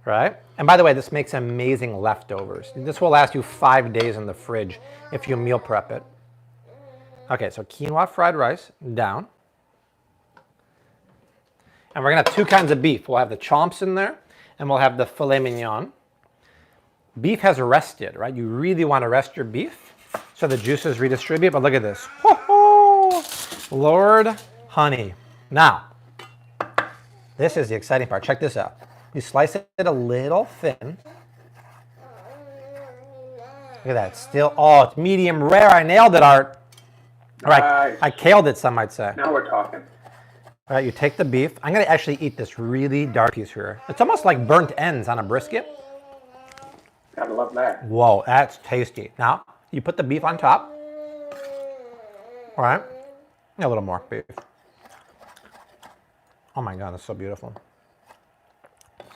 [SPEAKER 1] right? And by the way, this makes amazing leftovers. This will last you 5 days in the fridge if you meal prep it. Okay, so quinoa fried rice down. And we're gonna have two kinds of beef. We'll have the chomps in there, and we'll have the filet mignon. Beef has rested, right? You really want to rest your beef so the juices redistribute, but look at this. Woo-hoo! Lord honey. Now, this is the exciting part. Check this out. You slice it a little thin. Look at that. Still, oh, it's medium rare. I nailed it, Art. All right, I killed it, some might say.
[SPEAKER 2] Now we're talking.
[SPEAKER 1] All right, you take the beef. I'm going to actually eat this really dark piece here. It's almost like burnt ends on a brisket.
[SPEAKER 2] Gotta love that.
[SPEAKER 1] Whoa, that's tasty. Now, you put the beef on top. All right, a little more beef. Oh my God, that's so beautiful.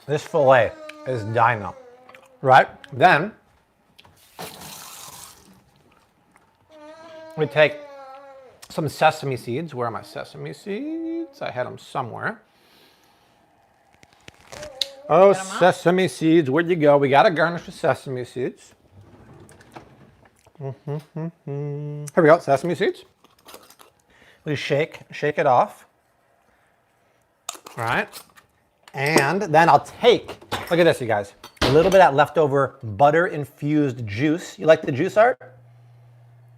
[SPEAKER 1] This filet is dino, right? Then, we take some sesame seeds. Where are my sesame seeds? I had them somewhere. Oh, sesame seeds, where'd you go? We got to garnish with sesame seeds. Here we go, sesame seeds. We shake it off. All right. And then I'll take, look at this, you guys. A little bit of that leftover butter-infused juice. You like the juice, Art?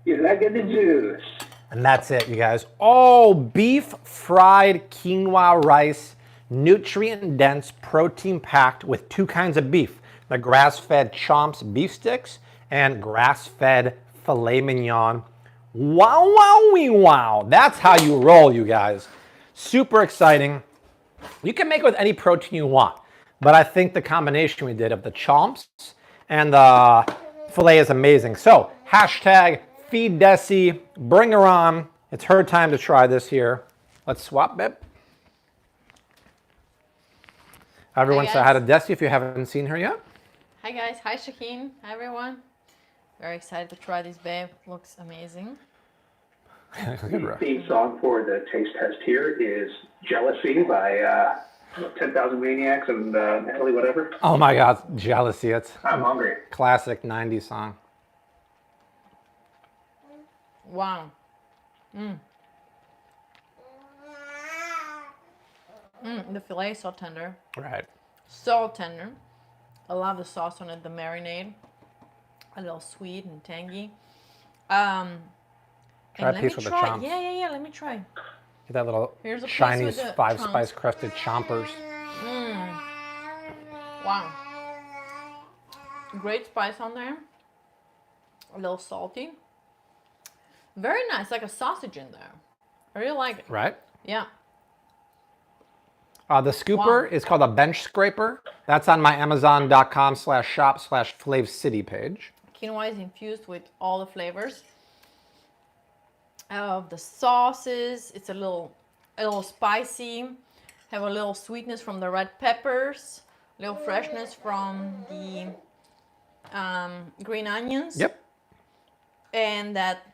[SPEAKER 2] You like the juice.
[SPEAKER 1] And that's it, you guys. Oh, beef fried quinoa rice. Nutrient-dense, protein-packed with two kinds of beef. The grass-fed Chomps beef sticks and grass-fed filet mignon. Wow, wowie, wow. That's how you roll, you guys. Super exciting. You can make it with any protein you want, but I think the combination we did of the Chomps and the filet is amazing. So, hashtag feed Desi, bring her on. It's her time to try this here. Let's swap, babe. Everyone say hi to Desi if you haven't seen her yet.
[SPEAKER 3] Hi guys, hi Shaheen, hi everyone. Very excited to try this, babe. Looks amazing.
[SPEAKER 2] The theme song for the taste test here is Jealousy by 10,000 Maniacs and Natalie whatever.
[SPEAKER 1] Oh my God, Jealousy. It's
[SPEAKER 2] I'm hungry.
[SPEAKER 1] classic 90s song.
[SPEAKER 3] Wow. The filet is so tender.
[SPEAKER 1] Right.
[SPEAKER 3] So tender. I love the sauce on it, the marinade. A little sweet and tangy.
[SPEAKER 1] Try a piece with the chomps.
[SPEAKER 3] Yeah, let me try.
[SPEAKER 1] Get that little
[SPEAKER 3] Here's a piece
[SPEAKER 1] Chinese
[SPEAKER 3] with the
[SPEAKER 1] five-spice crusted chompers.
[SPEAKER 3] Wow. Great spice on there. A little salty. Very nice, like a sausage in there. I really like it.
[SPEAKER 1] Right?
[SPEAKER 3] Yeah.
[SPEAKER 1] The scooper is called a bench scraper. That's on my Amazon.com/shop/Flav City page.
[SPEAKER 3] Quinoa is infused with all the flavors of the sauces. It's a little spicy. Have a little sweetness from the red peppers. A little freshness from the green onions.
[SPEAKER 1] Yep.
[SPEAKER 3] And that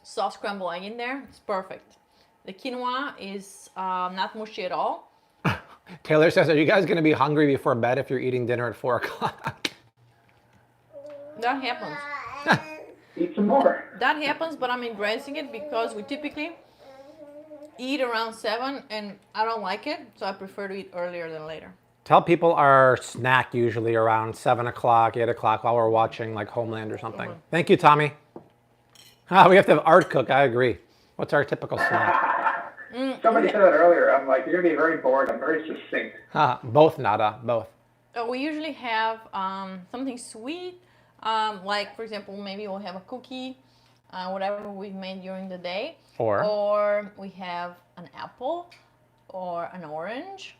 [SPEAKER 3] soft scrambled egg in there. It's perfect. The quinoa is not mushy at all.
[SPEAKER 1] Taylor says, are you guys going to be hungry before bed if you're eating dinner at 4 o'clock?
[SPEAKER 3] That happens.
[SPEAKER 2] Eat some more.
[SPEAKER 3] That happens, but I'm embracing it because we typically eat around 7 and I don't like it, so I prefer to eat earlier than later.
[SPEAKER 1] Tell people our snack usually around 7 o'clock, 8 o'clock while we're watching like Homeland or something. Thank you, Tommy. We have to have Art cook, I agree. What's our typical snack?
[SPEAKER 2] Somebody said that earlier. I'm like, you're going to be very bored. I'm very succinct.
[SPEAKER 1] Both, Nada, both.
[SPEAKER 3] We usually have something sweet, like for example, maybe we'll have a cookie, whatever we've made during the day. Or we have an apple or an orange.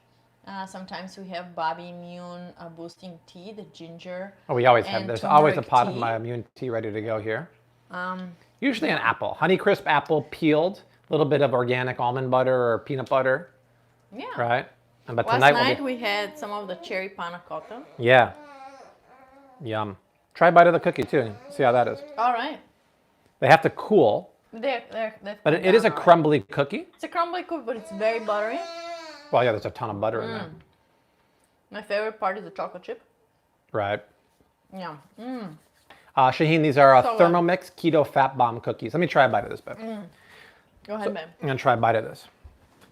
[SPEAKER 3] Sometimes we have Bobby Immune boosting tea, the ginger.
[SPEAKER 1] Oh, we always have. There's always a pot
[SPEAKER 3] tea.
[SPEAKER 1] of my immune tea ready to go here. Usually an apple, Honeycrisp apple peeled, a little bit of organic almond butter or peanut butter.
[SPEAKER 3] Yeah.
[SPEAKER 1] Right. But
[SPEAKER 3] Last
[SPEAKER 1] tonight
[SPEAKER 3] night we had some of the cherry panna cotta.
[SPEAKER 1] Yeah. Yum. Try a bite of the cookie too. See how that is.
[SPEAKER 3] All right.
[SPEAKER 1] They have to cool.
[SPEAKER 3] They're
[SPEAKER 1] But it is a crumbly cookie.
[SPEAKER 3] It's a crumbly cookie, but it's very buttery.
[SPEAKER 1] Well, yeah, there's a ton of butter in there.
[SPEAKER 3] My favorite part is the chocolate chip.
[SPEAKER 1] Right.
[SPEAKER 3] Yeah.
[SPEAKER 1] Shaheen, these are
[SPEAKER 3] So good.
[SPEAKER 1] Thermomix Keto Fat Bomb cookies. Let me try a bite of this, babe.
[SPEAKER 3] Go ahead, babe.
[SPEAKER 1] I'm going to try a bite of this.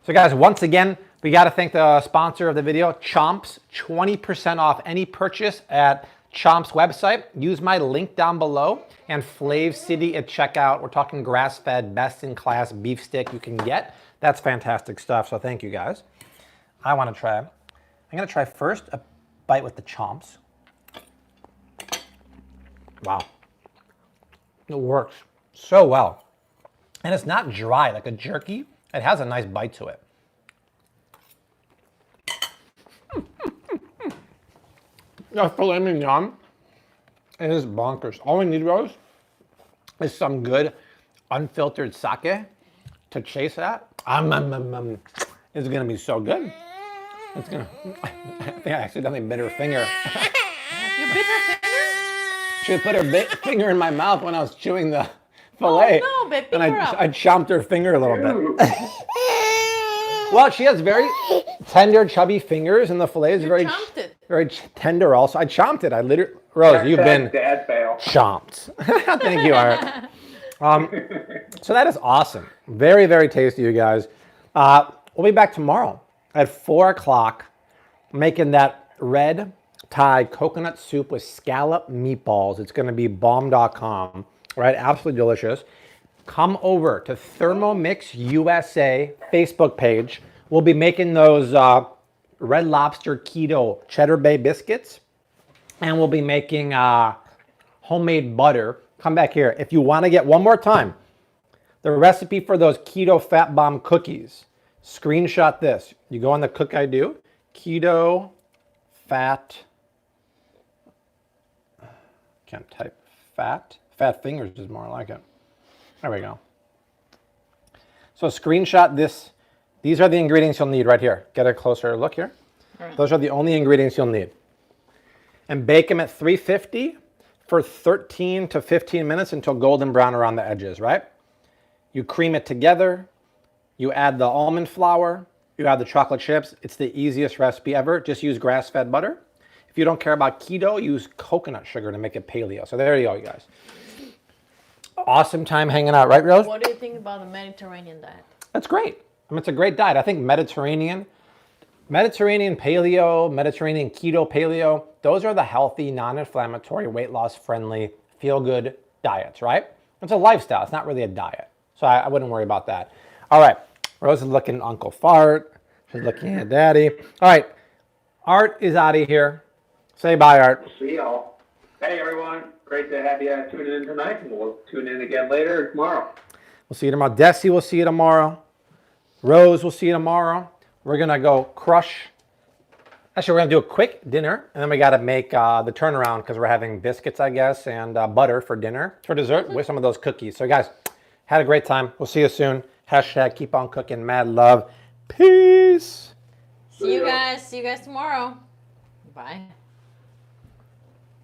[SPEAKER 1] So guys, once again, we got to thank the sponsor of the video, Chomps. 20% off any purchase at Chomps website. Use my link down below and Flav City at checkout. We're talking grass-fed, best-in-class beef stick you can get. That's fantastic stuff, so thank you guys. I want to try. I'm going to try first a bite with the Chomps. Wow. It works so well. And it's not dry like a jerky. It has a nice bite to it. The filet mignon is bonkers. All we need, Rose, is some good unfiltered sake to chase that. It's gonna be so good. It's gonna. I think I accidentally bit her finger.
[SPEAKER 3] You bit her finger?
[SPEAKER 1] She put her finger in my mouth when I was chewing the filet.
[SPEAKER 3] Oh no, babe, pick
[SPEAKER 1] and
[SPEAKER 3] her up.
[SPEAKER 1] I chomped her finger a little bit.
[SPEAKER 2] Ooh.
[SPEAKER 1] Well, she has very tender, chubby fingers, and the filet is very,
[SPEAKER 3] chomped it.
[SPEAKER 1] very tender. Also, I chomped it. I literally, Rose, you've been
[SPEAKER 2] Dad fail.
[SPEAKER 1] chomped. Thank you, Art. So that is awesome. Very, very tasty, you guys. We'll be back tomorrow at 4 o'clock, making that red Thai coconut soup with scallop meatballs. It's going to be bomb.com, right? Absolutely delicious. Come over to Thermomix USA Facebook page. We'll be making those Red Lobster Keto Cheddar Bay biscuits. And we'll be making homemade butter. Come back here. If you want to get one more time, the recipe for those Keto Fat Bomb cookies, screenshot this. You go on the Cook I Do, Keto Fat, can't type, fat fingers is more like it. There we go. So screenshot this. These are the ingredients you'll need right here. Get a closer look here.
[SPEAKER 3] Right.
[SPEAKER 1] Those are the only ingredients you'll need. And bake them at 350 for 13 to 15 minutes until golden brown around the edges, right? You cream it together. You add the almond flour. You add the chocolate chips. It's the easiest recipe ever. Just use grass-fed butter. If you don't care about keto, use coconut sugar to make it paleo. So there you go, you guys. Awesome time hanging out, right, Rose?
[SPEAKER 3] What do you think about the Mediterranean diet?
[SPEAKER 1] That's great. I mean, it's a great diet. I think Mediterranean paleo, Mediterranean keto paleo, those are the healthy, non-inflammatory, weight loss friendly, feel-good diets, right? It's a lifestyle. It's not really a diet. So I wouldn't worry about that. All right. Rose is looking at Uncle Fart. She's looking at Daddy. All right. Art is out of here. Say bye, Art.
[SPEAKER 2] See y'all. Hey, everyone. Great to have you tune in tonight, and we'll tune in again later tomorrow.
[SPEAKER 1] We'll see you tomorrow. Desi will see you tomorrow. Rose will see you tomorrow. We're going to go crush. Actually, we're going to do a quick dinner, and then we got to make the turnaround because we're having biscuits, I guess, and butter for dinner. For dessert, with some of those cookies. So, guys, had a great time. We'll see you soon. Hashtag keep on cooking. Mad love. Peace.
[SPEAKER 3] See you guys. See you guys tomorrow. Bye.